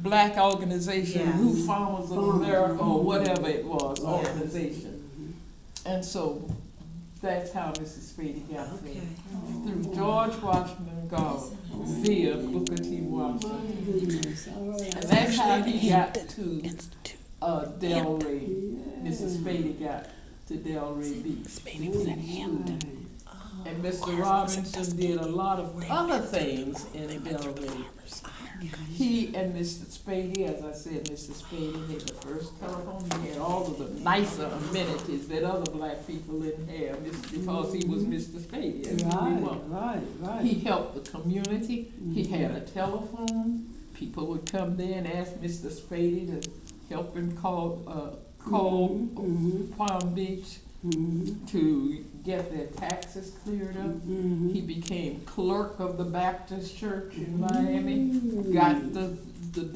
black organization, Yes. New Farmers of America, or whatever it was, Yes. organization. And so that's how Mrs. Spady got Okay. there. Through George Washington Galt via Booker T. Washington. And that's how he got to Delray. Mrs. Spady got to Delray Beach. And Mr. Robinson did a lot of other things in Delray. He and Mr. Spady, as I said, Mr. Spady had the first telephone. He had all of the nicer amenities that other black people didn't have, because he was Mr. Spady. Right. He helped the community. He had a telephone. People would come there and ask Mr. Spady to help him call Palm Beach to get their taxes cleared up. He became clerk of the Baptist Church in Miami, got the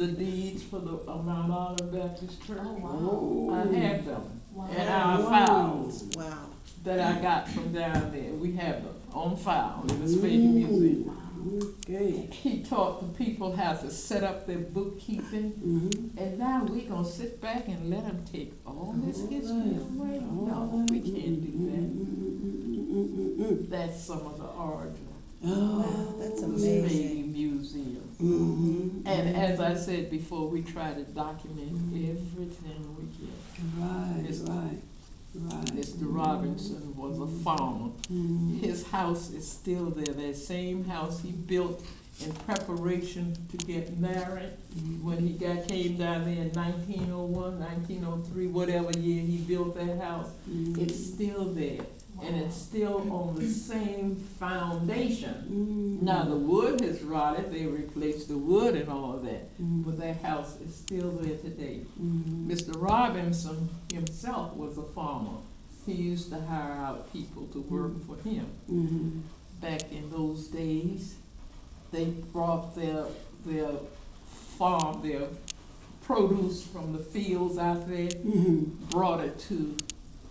deeds for the Mount Olive Baptist Church. I have them in our files that I got from down there. We have them on file in the Spady Museum. He taught the people how to set up their bookkeeping, and now we're going to sit back and let them take all this history away? No, we can't do that. That's some of the origin. Wow, that's The amazing. Spady Museum. And as I said before, we try to document everything we get. Mr. Robinson was a farmer. His house is still there. That same house he built in preparation to get married when he came down there in 1901, 1903, whatever year he built that house. It's still there. And it's still on the same foundation. Now the wood has rotted, they replaced the wood and all of that, but that house is still there today. Mr. Robinson himself was a farmer. He used to hire out people to work for him. Back in those days, they brought their farm, their produce from the fields out there, brought it to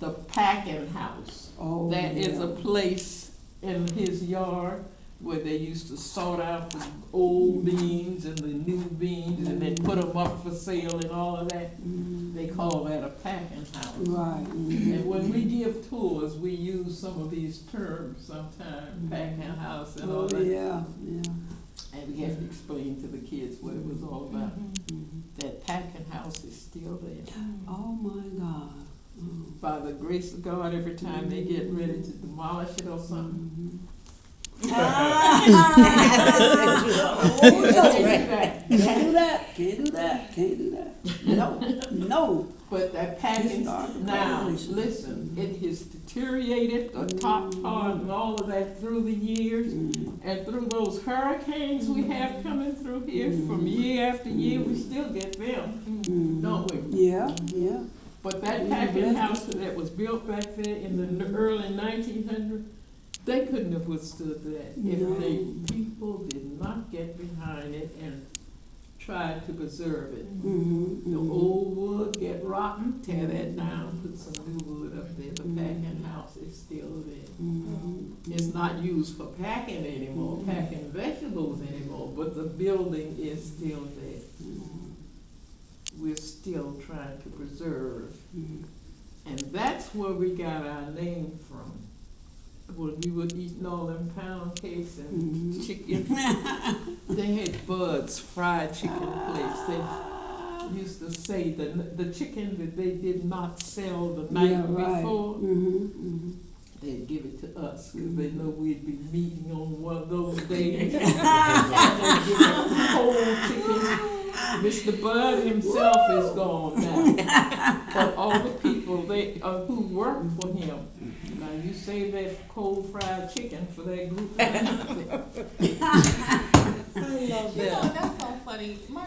the packing house. That is a place in his yard where they used to sort out the old beans and the new beans and then put them up for sale and all of that. They call that a packing house. And when we give tours, we use some of these terms sometimes, packing house and all that. And we have to explain to the kids what it was all about. That packing house is still there. Oh my God. By the grace of God, every time they get ready to demolish it or something. Can't do that. No. But that packing, now, listen, it has deteriorated, the top part and all of that through the years. And through those hurricanes we have coming through here from year after year, we still get them, don't we? Yeah. But that packing house that was built back there in the early 1900s, they couldn't have withstood that if the people did not get behind it and try to preserve it. The old wood get rotten, tear that down, put some new wood up there. The packing house is still there. It's not used for packing anymore, packing vegetables anymore, but the building is still there. We're still trying to preserve. And that's where we got our name from. When we were eating all them pound cakes and chicken, they had Bud's fried chicken place. They used to say the chicken that they did not sell the night before, they'd give it to us because they know we'd be meeting on one of those days. And they'd give us whole chicken. Mr. Bud himself is gone now, but all the people who worked for him. Now you say that cold fried chicken for that group. I love You know, that. that's so funny. My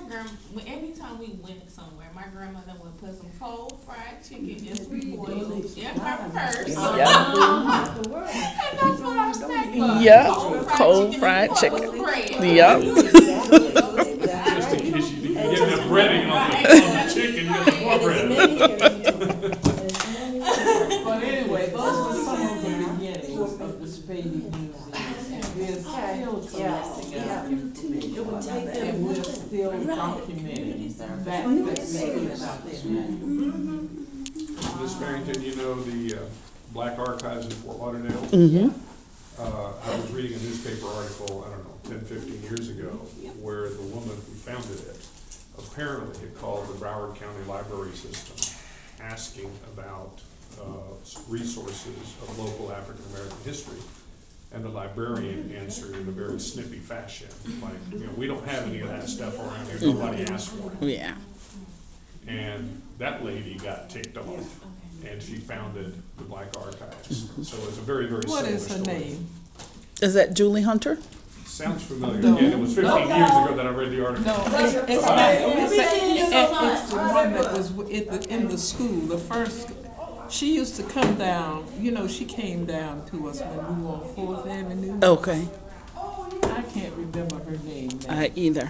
every time we went somewhere, my grandmother would put some cold fried chicken in some foil in her purse. And that's what I expect. Yep, cold fried chicken. Yep. You get the breading on the chicken, you get the more bread. But anyway, those are some of the beginnings of the Spady Museum. And we're still collecting our information. And we're still documenting documenting that we put out there. Ms. Farrington, you know the Black Archives in Fort Lauderdale? Mm-hmm. I was reading a newspaper article, I don't know, 10, 15 years ago, where the woman who founded it apparently had called the Broward County Library System asking about resources of local African American history. And the librarian answered in a very snippy fashion, like, you know, we don't have any of that stuff around here, nobody asked for it. Yeah. And that lady got ticked off, and she founded the Black Archives. So it's a very, very similar What is her story. name? Is that Julie Hunter? Sounds familiar. No. Again, it was 15 years ago that I read the article. No, it's not, it's the one that was in the school, the first, she used to come down, you know, she came down to us when we were on 4th Avenue. Okay. I can't remember her name now. Either.